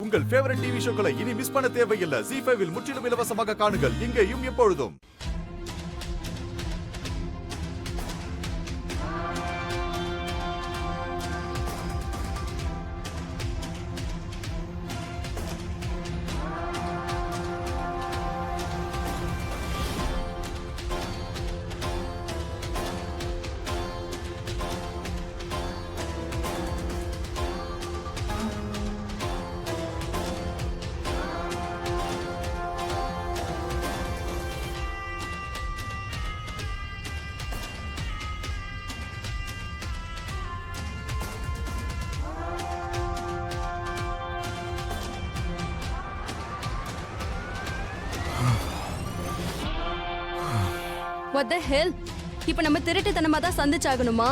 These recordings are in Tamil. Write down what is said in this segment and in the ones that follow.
உங்கள் ஃபேவரட் டிவி ஷோக்களை இனி மிஸ் பண்ண தேவையில்லை. ZEE5 இல் முற்றிலும் இலவசமாக காணுங்கள். இங்கேயும் எப்பொழுதும். What the hell? இப்ப நம்ம திருட்டுத்தனமா தான் சந்திச்சாகணுமா?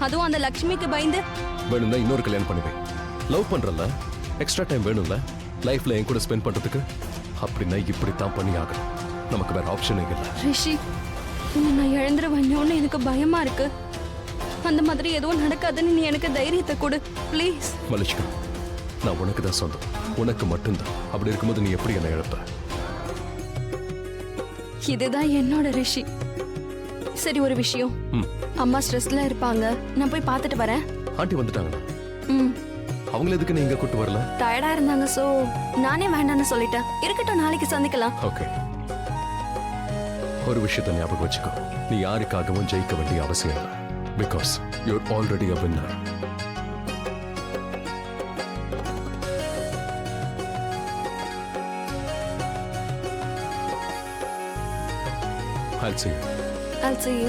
அதுவும் அந்த லக்ஷ்மிக்கு பயந்து. வேணும்னா இன்னொரு கல்யாணம் பண்ணுவேன். லவ் பண்றல எக்ஸ்ட்ரா டைம் வேணும்ல லைஃப்ல என் கூட ஸ்பெண்ட் பண்றதுக்கு. அப்படின்னா இப்படித்தான் பண்ணி ஆகணும். நமக்கு வேற ஆப்ஷனே இல்லை. ரிஷி, நான் எழுந்துருவேன்னு எனக்கு பயமா இருக்கு. அந்த மாதிரி எதுவும் நடக்காதுன்னு நீ எனக்கு தைரியத்தை கொடு ப்ளீஸ். மலிஷ்கா, நான் உனக்கு தான் சொந்தம், உனக்கு மட்டும்தான். அப்படி இருக்கும்போது நீ எப்படி என்ன இழப்ப? இதுதான் என்னோட ரிஷி. சரி, ஒரு விஷயம். அம்மா ஸ்ட்ரெஸ்ல இருப்பாங்க, நான் போய் பார்த்துட்டு வரேன். ஆண்டி வந்துட்டாங்களா? அவங்கள எதுக்கு நீங்க கூட்டு வரல? டயர்டா இருந்தாங்க, சோ நானே வேண்டாம்னு சொல்லிட்டேன். இருக்கட்டும், நாளைக்கு சந்திக்கலாம். ஓகே. ஒரு விஷயத்தை ஞாபகம் வச்சுக்கோ, நீ யாருக்காகவும் ஜெயிக்க வேண்டிய அவசியம் இல்லை. Because you are already a winner. I'll see you. I'll see you.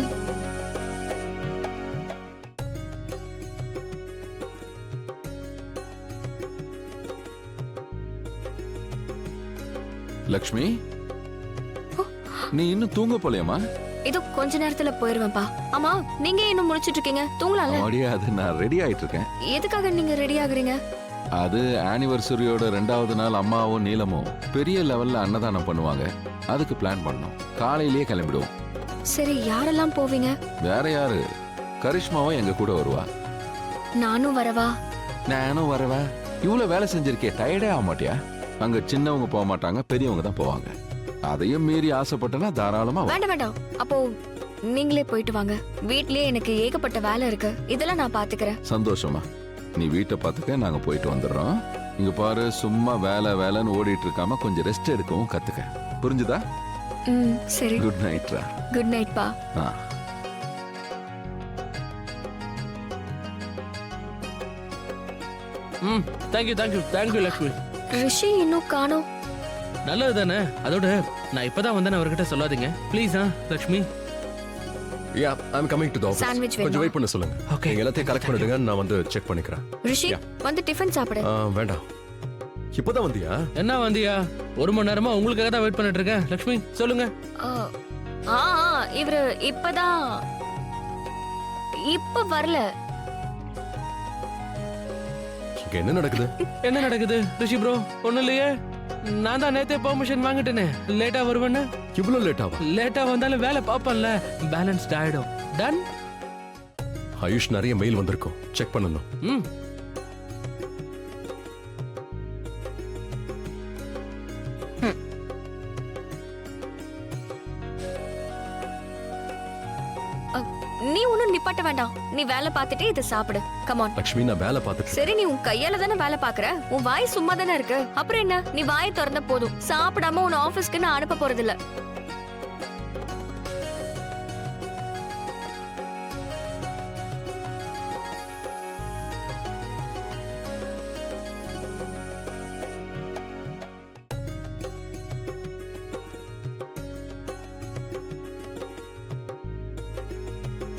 Lakshmi, நீ இன்னும் தூங்க போலையம்மா? இது கொஞ்ச நேரத்துல போயிருவேன்ப்பா. ஆமா, நீங்க இன்னும் முழிச்சிட்டு இருக்கீங்க, தூங்கலாம்ல? அது நான் ரெடி ஆயிட்டு இருக்கேன். எதுக்காக நீங்க ரெடி ஆகுறீங்க? அது ஆனிவர்சரியோட 2வது நாள் அம்மாவும் நீலமும் பெரிய லெவல்ல அன்னதானம் பண்ணுவாங்க. அதுக்கு பிளான் பண்ணோம். காலையிலேயே கிளம்பிடுவோம். சரி, யாரெல்லாம் போவீங்க? வேற யாரு? கரிஷ்மாவும் எங்க கூட வருவா. நானும் வரவா? நானும் வரவா? இவ்வளவு வேலை செஞ்சிருக்கே, டயர்டே ஆக மாட்டியா? அங்க சின்னவங்க போக மாட்டாங்க, பெரியவங்க தான் போவாங்க. அதையும் மீறி ஆசைப்பட்டனா தாராளமா. வேண்டாம் வேண்டாம், அப்போ நீங்களே போயிட்டு வாங்க. வீட்லயே எனக்கு ஏகப்பட்ட வேலை இருக்கு, இதெல்லாம் நான் பாத்துக்கிறேன். சந்தோஷமா? நீ வீட்டை பாத்துக்க, நாங்க போயிட்டு வந்துடுறோம். இங்க பாரு, சும்மா வேலை வேலைன்னு ஓடிட்டு இருக்காம கொஞ்சம் ரெஸ்ட் எடுக்கவும் கத்துக்க. புரிஞ்சுதா? சரி. குட் நைட்ரா. குட் நைட் பா. தேங்க்யூ லக்ஷ்மி. ரிஷி இன்னும் காணோம். நல்லது தானே. அதோட நான் இப்பதான் வந்தேன், அவர்கிட்ட சொல்லாதீங்க please. Lakshmi. Yeah, I'm coming to the office. Sandwich வேணும். கொஞ்சம் வெயிட் பண்ண சொல்லுங்க. Okay. நீங்க எல்லாத்தையும் கலெக்ட் பண்ணிடுங்க, நான் வந்து செக் பண்ணிக்கிறேன். ரிஷி, வந்து டிஃபன் சாப்பிடு. வேண்டாம். இப்போதான் வந்தியா? என்ன வந்தியா? 1 மணி நேரமா உங்களுக்காக தான் வெயிட் பண்ணிட்டு இருக்கேன். லக்ஷ்மி சொல்லுங்க. இவரு இப்பதான் வரல. இங்க என்ன நடக்குது? என்ன நடக்குது ரிஷி ப்ரோ? ஒண்ணும் இல்லையே. நான் தான் நேத்தே பெர்மிஷன் வாங்கிட்டேனே, லேட்டா வருவேன்னு. இவ்வளவு லேட்டாவா? லேட்டா வந்தாலும் வேலை பாப்பேன்ல, பேலன்ஸ்ட் ஆயிடும். டன். ஆயுஷ், நிறைய மெயில் வந்திருக்கும், செக் பண்ணணும். நீ ஒண்ணும் நிப்பாட்ட வேண்டாம், நீ வேலை பார்த்துட்டு இதை சாப்பிடு. Come on. லக்ஷ்மி, நான் வேலை பார்த்துட்டு. சரி, நீ உன் கையால தானே வேலை பாக்குற, உன் வாய் சும்மா தானே இருக்கு. அப்புறம் என்ன, நீ வாய் திறந்த போதும். சாப்பிடாம உன் ஆபீஸ்க்கு நான் அனுப்ப போறது இல்ல.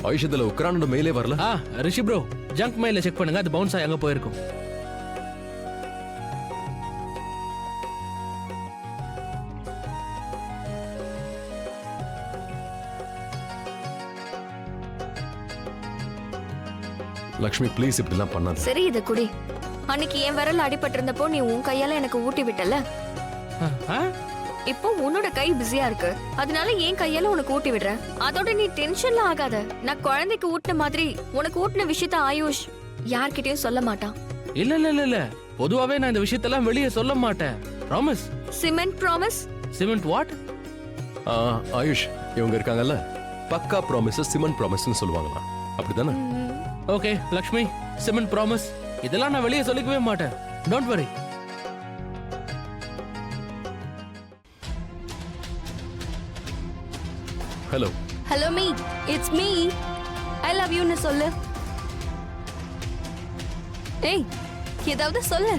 ஆயுஷ், இதுல உக்ரானோட மெயிலே வரல. ரிஷி ப்ரோ, ஜங்க் மெயில செக் பண்ணுங்க, அது பவுன்ஸ் ஆகி அங்க போயிருக்கும். லக்ஷ்மி, ப்ளீஸ் இப்படிலாம் பண்ணாத. சரி, இத குடி. அன்னைக்கு என் விரல் அடிபட்டு இருந்தப்போ நீ உன் கையால எனக்கு ஊட்டி விட்டல. இப்போ உன்னோட கை பிஸியா இருக்கு, அதனால என் கையால உனக்கு ஊட்டி விடுறேன். அதோட நீ டென்ஷன்ல ஆகாத. நான் குழந்தைக்கு ஊட்டின மாதிரி உனக்கு ஊட்டின விஷயத்த ஆயுஷ் யார்கிட்டயும் சொல்ல மாட்டான். இல்ல இல்ல இல்ல இல்ல, பொதுவாவே நான் இந்த விஷயத்தெல்லாம் வெளியே சொல்ல மாட்டேன். Promise. Cement promise. Cement what? Ayush இவங்க இருக்காங்கல்ல, பக்கா ப்ராமிசஸ் சிமெண்ட் ப்ராமிஸ்னு சொல்லுவாங்களா, அப்படிதானே? Okay Lakshmi, cement promise. இதெல்லாம் நான் வெளியே சொல்லிக்கவே மாட்டேன். Don't worry. Hello hello me, it's me. I love யூன்னு சொல்லு. ஏய், ஏதாவது சொல்லு.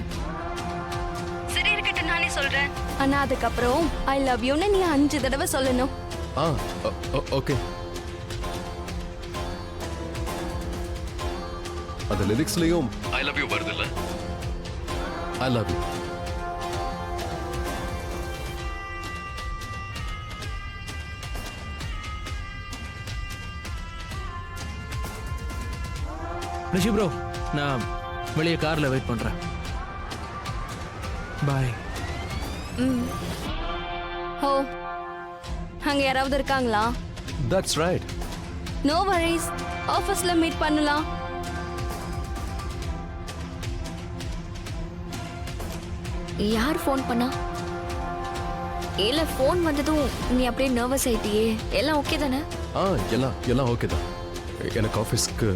சரி இருக்கட்டும், நானே சொல்றேன். ஆனா அதுக்கப்புறம் ஐ லவ் யூன்னு நீ 5 தடவை சொல்லணும். ஓகே. அந்த லிரிக்ஸ்லயும் ஐ லவ் யூ வருது இல்ல? I love you. Rishi bro, நான் வெளியே கார்ல வெயிட் பண்றேன். பாய். ஓ, அங்க யாராவது இருக்காங்களா? That's right. நோ வரிஸ், ஆபீஸ்ல மீட் பண்ணலாம். யார் ஃபோன் பண்ணா? இல்ல ஃபோன் வந்ததும் நீ அப்படியே நர்வஸ் ஆயிட்டியே. எல்லாம் ஓகே தானே? எல்லாம் ஓகே தான். எனக்கு ஆஃபீஸ்க்கு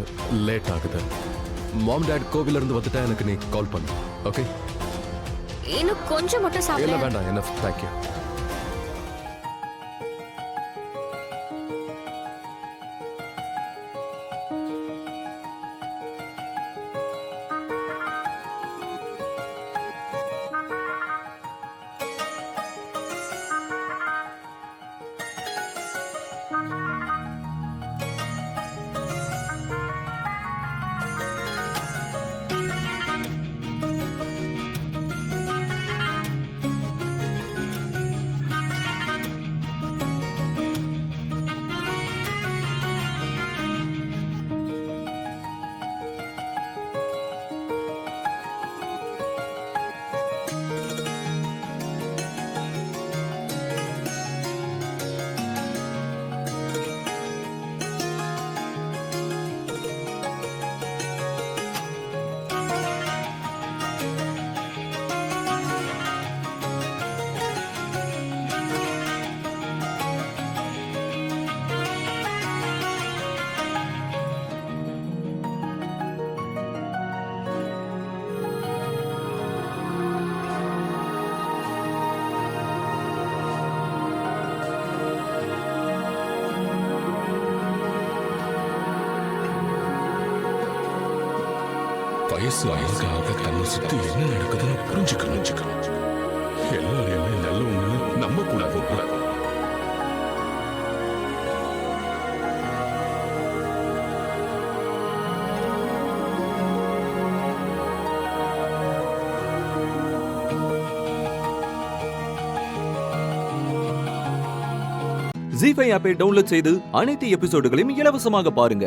லேட் ஆகுது. மாம் டாட் கோவில இருந்து வந்துட்டா எனக்கு நீ கால் பண்ணு. ஓகே? இன்னும் கொஞ்சம் மட்டும் இல்ல சாப்பிடு. வேண்டாம், எனஃப். Thank you. வயசு ஆக தன்னை சுத்தி என்ன நடக்குதுன்னு புரிஞ்சுக்கணும். எல்லாரையுமே நல்லவங்க நம்ப கூடாது. ஜீ5 ஆப்பை டவுன்லோட் செய்து அனைத்து எபிசோடுகளையும் இலவசமாக பாருங்க.